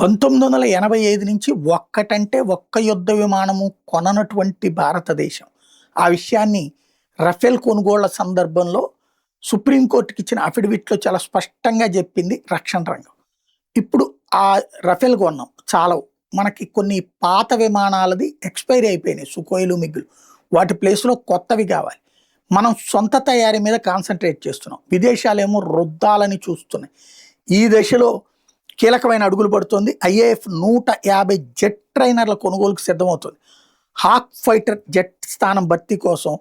1985 నుంచి ఒక్కటంటే ఒక్క యుద్ధ విమానము కొననటువంటి భారతదేశం. ఆ విషయాన్ని రఫేల్ కొనుగోళ్ల సందర్భంలో సుప్రీంకోర్టుకి ఇచ్చిన అఫిడవిట్‌లో చాలా స్పష్టంగా చెప్పింది రక్షణ రంగం. ఇప్పుడు ఆ రఫేల్ కొన్నాం చాలవు. మనకి కొన్ని పాత విమానాలది ఎక్స్‌పైరీ అయిపోయినాయి. సుఖోయిలు, మిగ్గులు. వాటి ప్లేస్‌లో కొత్తవి కావాలి. మనం సొంత తయారీ మీద కాన్సంట్రేట్ చేస్తున్నాం. విదేశాలేమో రుద్దాలని చూస్తున్నాయి. ఈ దశలో కీలకమైన అడుగులు పడుతోంది. ఐఏఎఫ్ 150 జెట్ ట్రైనర్ల కొనుగోలుకు సిద్ధమవుతుంది. హాక్ ఫైటర్ జెట్ స్థానం భర్తీ కోసం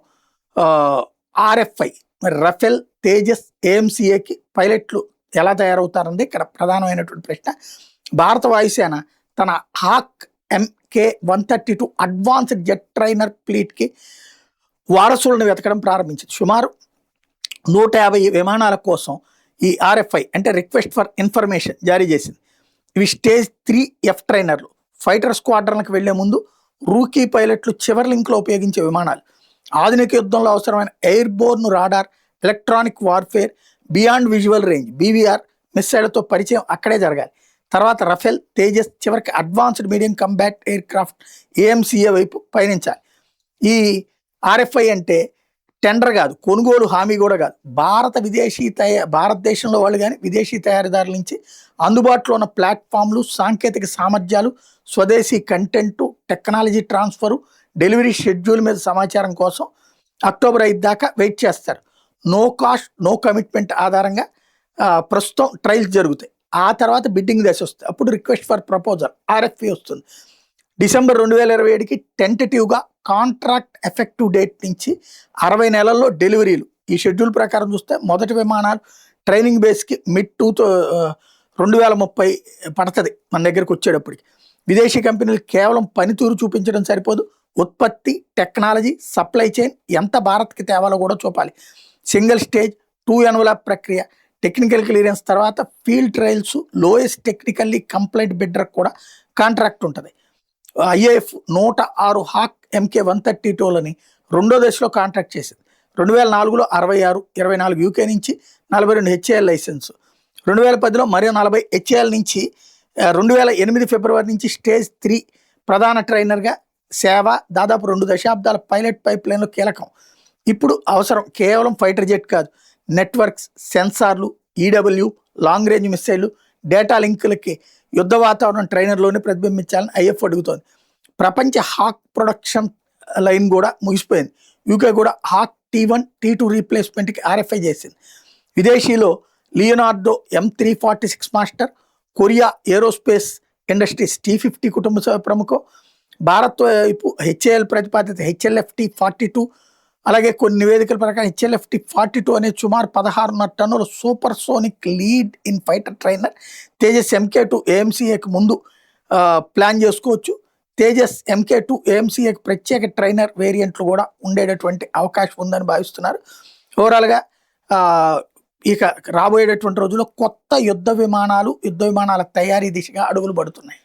ఆర్ఎఫ్ఐ మరి రఫేల్, తేజస్, ఏఎంసీఏకి పైలట్లు ఎలా తయారవుతారన్నది ఇక్కడ ప్రధానమైనటువంటి ప్రశ్న. భారత వాయుసేన తన Hawk MK-132 advanced jet trainer ఫ్లీట్కి వారసులను వెతకడం ప్రారంభించింది. సుమారు 150 విమానాల కోసం ఈ ఆర్ఎఫ్ఐ అంటే రిక్వెస్ట్ ఫర్ ఇన్ఫర్మేషన్ జారీ చేసింది. ఇవి స్టేజ్ 3 ఎఫ్ ట్రైనర్లు. ఫైటర్ స్క్వాడ్రన్లకు వెళ్లే ముందు రూకీ పైలట్లు చివరి లింక్లో ఉపయోగించే విమానాలు. ఆధునిక యుద్ధంలో అవసరమైన airborne radar, electronic warfare, beyond visual range BVR మిస్సైళ్లతో పరిచయం అక్కడే జరగాలి. తర్వాత రఫేల్, తేజస్, చివరికి advanced medium combat air craft AMCA వైపు పయనించాలి. ఈ ఆర్ఎఫ్ఐ అంటే టెండర్ కాదు, కొనుగోలు హామీ కూడా కాదు. భారతదేశంలో వాళ్ళు కానీ విదేశీ తయారీదారుల నుంచి అందుబాటులో ఉన్న ప్లాట్ఫామ్లు, సాంకేతిక సామర్థ్యాలు, స్వదేశీ content, technology transfer, delivery schedule మీద సమాచారం కోసం అక్టోబర్ 5 దాకా వెయిట్ చేస్తారు. నో కాస్ట్, నో కమిట్మెంట్ ఆధారంగా ప్రస్తుతం ట్రయల్స్ జరుగుతాయి. ఆ తర్వాత బిడ్డింగ్ దశ వస్తుంది. అప్పుడు రిక్వెస్ట్ ఫర్ ప్రపోజల్ RFP వస్తుంది. డిసెంబర్ 2027కి టెంటేటివ్గా కాంట్రాక్ట్ ఎఫెక్టివ్ డేట్ నుంచి 60 నెలల్లో డెలివరీలు. ఈ షెడ్యూల్ ప్రకారం చూస్తే మొదటి విమానాలు ట్రైనింగ్ బేస్కి మిడ్ 2030 పడుతుంది మన దగ్గరకు వచ్చేటప్పటికి. విదేశీ కంపెనీలు కేవలం పనితీరు చూపించడం సరిపోదు, ఉత్పత్తి, టెక్నాలజీ, సప్లై చైన్ ఎంత భారత్కి తేవాలో కూడా చూపాలి. సింగిల్ స్టేజ్ 2 ఎన్వలప్ ప్రక్రియ, టెక్నికల్ క్లియరెన్స్ తర్వాత field trials, lowest technically complaint bidder కూడా కాంట్రాక్ట్ ఉంటుంది. ఐఏఎఫ్ 106 హాక్ MK-132లని రెండో దశలో కాంట్రాక్ట్ చేసింది. 2004లో 66, 24 UK నుంచి, 42 HAL లైసెన్స్. 2010లో మరో 40 HAL నుంచి 2008 ఫిబ్రవరి నుంచి స్టేజ్ 3 ప్రధాన ట్రైనర్గా సేవ. దాదాపు 2 దశాబ్దాల పైలట్ పైప్ లైన్లో కీలకం. ఇప్పుడు అవసరం కేవలం ఫైటర్ జెట్ కాదు, నెట్వర్క్స్, సెన్సార్లు, EW, లాంగ్ రేంజ్ మిస్సైళ్లు, డేటా లింకులకి యుద్ధ వాతావరణం ట్రైనర్లోనే ప్రతిబింబించాలని IF అడుగుతోంది. ప్రపంచ హాక్ ప్రొడక్షన్ లైన్ కూడా ముగిసిపోయింది. UK కూడా హాక్ T1, T2 రీప్లేస్మెంట్కి RFI చేసింది. విదేశీలో Leonardo M346 master, Korea aerospace industries T50 కుటుంబ ప్రముఖం, భారత్ వైపు HAL ప్రతిపాదిత HLFT-42, అలాగే కొన్ని నివేదికల ప్రకారం HLFT-42 అనేది సుమారు 16.5 టన్నుల super sonic lead in fighter trainer. Tejas MK-2 AMCAకి ముందు ప్లాన్ చేసుకోవచ్చు. తేజస్ MK-2 AMCAకి ప్రత్యేక ట్రైనర్ వేరియంట్లు కూడా ఉండేటటువంటి అవకాశం ఉందని భావిస్తున్నారు. ఓవరాల్గా ఇక రాబోయేటటువంటి రోజుల్లో కొత్త యుద్ధ విమానాల తయారీ దిశగా అడుగులు పడుతున్నాయి.